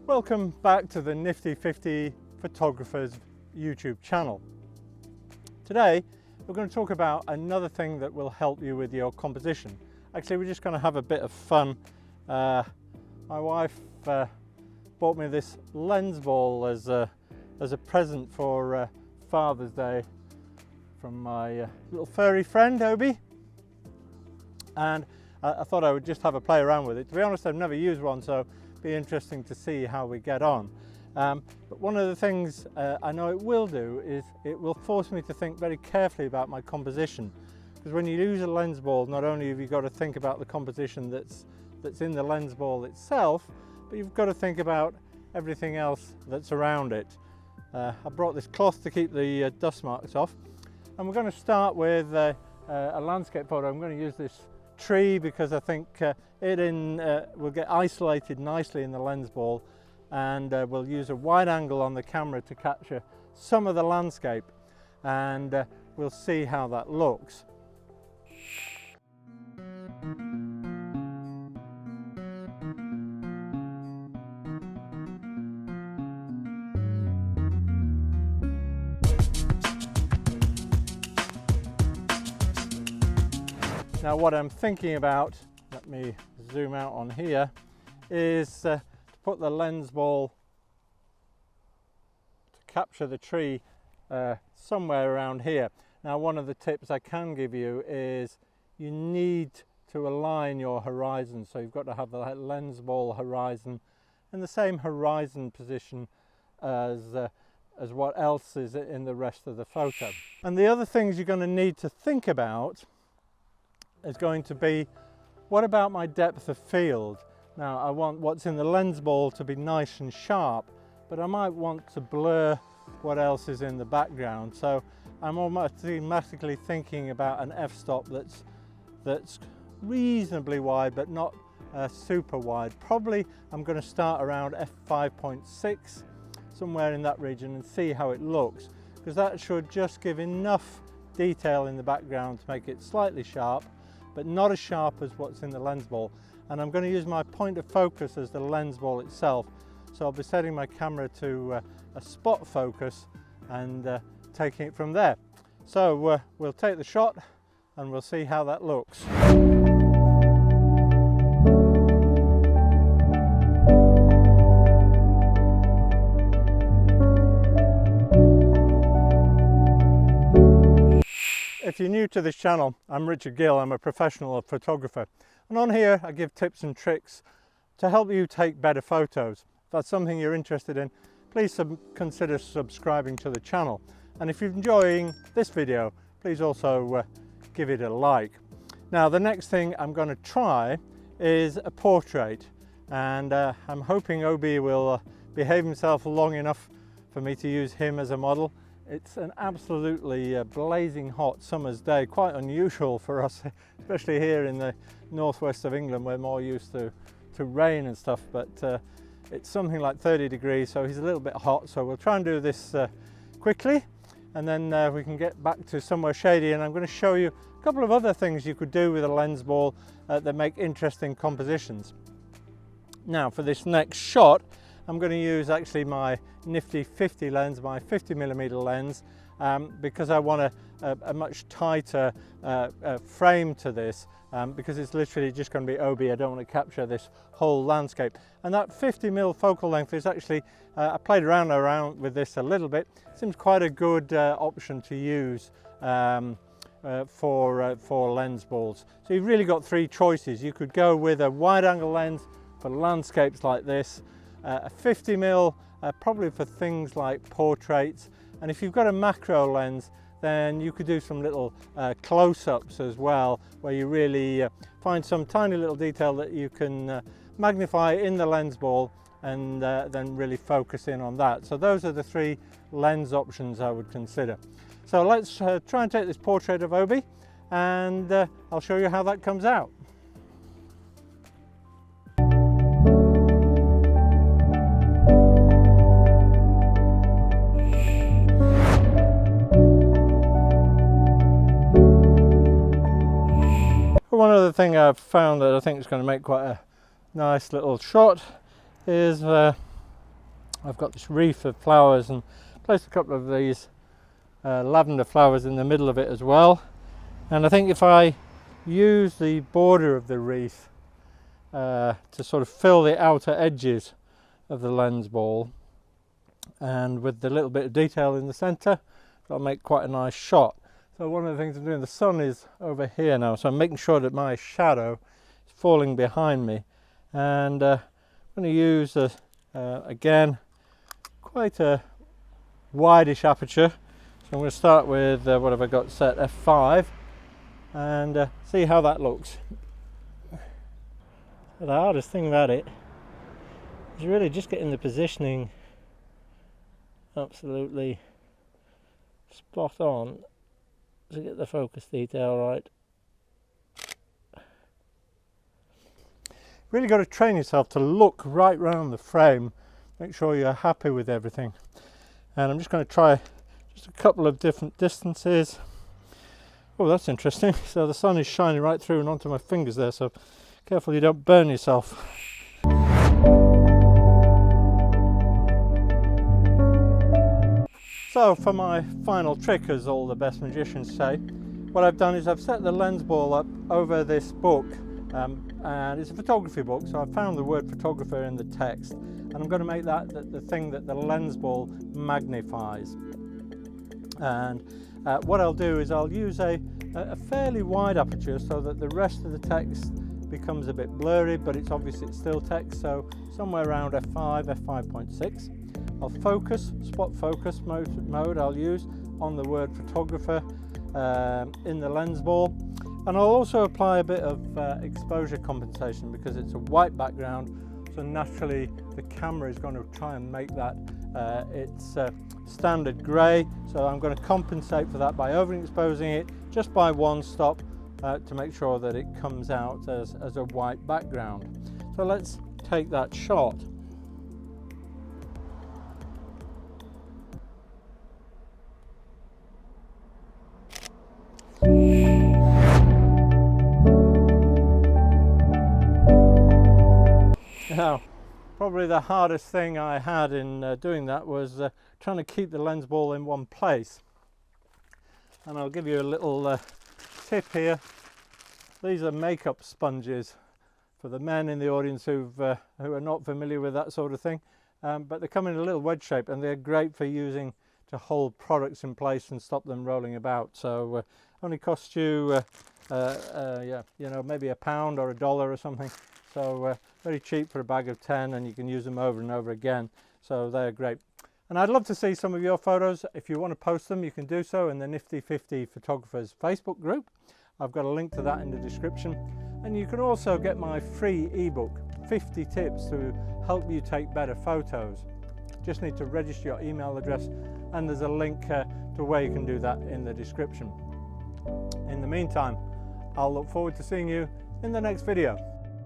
Welcome back to the Nifty 50 Photographers YouTube channel. Today we're going to talk about another thing that will help you with your composition. Actually, we're just going to have a bit of fun. My wife bought me this lens ball as a present for Father's Day from my little furry friend Obi, and I thought I would just have a play around with it. To be honest, I've never used one, so it'll be interesting to see how we get on. But one of the things I know it will do is it will force me to think very carefully about my composition, because when you use a lens ball, not only have you got to think about the composition that's in the lens ball itself, but you've got to think about everything else that's around it. I brought this cloth to keep the dust marks off, and we're going to start with a landscape photo. I'm going to use this tree because I think it will get isolated nicely in the lens ball, and we'll use a wide angle on the camera to capture some of the landscape, and we'll see how that looks. Now what I'm thinking about, let me zoom out on here, is to put the lens ball to capture the tree somewhere around here. Now one of the tips I can give you is you need to align your horizon, so you've got to have the lens ball horizon in the same horizon position as what else is in the rest of the photo. And the other things you're going to need to think about is going to be, what about my depth of field? Now I want what's in the lens ball to be nice and sharp, but I might want to blur what else is in the background. So I'm automatically thinking about an f-stop that's reasonably wide but not super wide. Probably I'm going to start around f5.6, somewhere in that region, and see how it looks, because that should just give enough detail in the background to make it slightly sharp, but not as sharp as what's in the lens ball. And I'm going to use my point of focus as the lens ball itself. So I'll be setting my camera to a spot focus and taking it from there. So we'll take the shot and we'll see how that looks. If you're new to this channel, I'm Richard Gill. I'm a professional photographer, and on here I give tips and tricks to help you take better photos. If that's something you're interested in, please consider subscribing to the channel, and if you're enjoying this video, please also give it a like. Now the next thing I'm going to try is a portrait, and I'm hoping Obi will behave himself long enough for me to use him as a model. It's an absolutely blazing hot summer's day, quite unusual for us, especially here in the northwest of England. We're more used to rain and stuff, but it's something like 30 degrees, so he's a little bit hot. So we'll try and do this quickly, and then we can get back to somewhere shady, and I'm going to show you a couple of other things you could do with a lens ball that make interesting compositions. Now for this next shot, I'm going to use actually my Nifty 50 lens, my 50mm lens, because I want a much tighter frame to this, because it's literally just going to be Obi. I don't want to capture this whole landscape. And that 50mm focal length is actually, I played around with this a little bit. It seems quite a good option to use for lens balls. So you've really got three choices. You could go with a wide angle lens for landscapes like this, a 50mm probably for things like portraits, and if you've got a macro lens, then you could do some little close-ups as well, where you really find some tiny little detail that you can magnify in the lens ball, and then really focus in on that. So those are the three lens options I would consider. So let's try and take this portrait of Obi, and I'll show you how that comes out. One other thing I've found that I think is going to make quite a nice little shot is I've got this wreath of flowers and placed a couple of these lavender flowers in the middle of it as well. And I think if I use the border of the wreath to sort of fill the outer edges of the lens ball, and with the little bit of detail in the center, that'll make quite a nice shot. So one of the things I'm doing, the sun is over here now, so I'm making sure that my shadow is falling behind me, and I'm going to use again quite a wideish aperture. So I'm going to start with what have I got set, f5, and see how that looks. But the hardest thing about it is really just getting the positioning absolutely spot on to get the focus detail right. Really got to train yourself to look right round the frame, make sure you're happy with everything. And I'm just going to try just a couple of different distances. Oh, that's interesting. So the sun is shining right through and onto my fingers there, so careful you don't burn yourself. So for my final trick, as all the best magicians say, what I've done is I've set the lens ball up over this book, and it's a photography book, so I've found the word photographer in the text, and I'm going to make that the thing that the lens ball magnifies. And what I'll do is I'll use a fairly wide aperture so that the rest of the text becomes a bit blurry, but it's still text, so somewhere around f5, f5.6. I'll focus, spot focus mode I'll use on the word photographer in the lens ball, and I'll also apply a bit of exposure compensation because it's a white background, so naturally the camera is going to try and make that its standard grey, so I'm going to compensate for that by overexposing it just by one stop to make sure that it comes out as a white background. So let's take that shot. Now, probably the hardest thing I had in doing that was trying to keep the lens ball in one place. And I'll give you a little tip here. These are makeup sponges for the men in the audience who are not familiar with that sort of thing. But they come in a little wedge shape, and they're great for using to hold products in place and stop them rolling about. So only cost you, yeah, you know, maybe £1 or $1 or something. So very cheap for a bag of 10, and you can use them over and over again. So they're great. And I'd love to see some of your photos. If you want to post them, you can do so in the Nifty 50 Photographers Facebook group. I've got a link to that in the description. And you can also get my free ebook, 50 Tips to Help You Take Better Photos. Just need to register your email address, and there's a link to where you can do that in the description. In the meantime, I'll look forward to seeing you in the next video.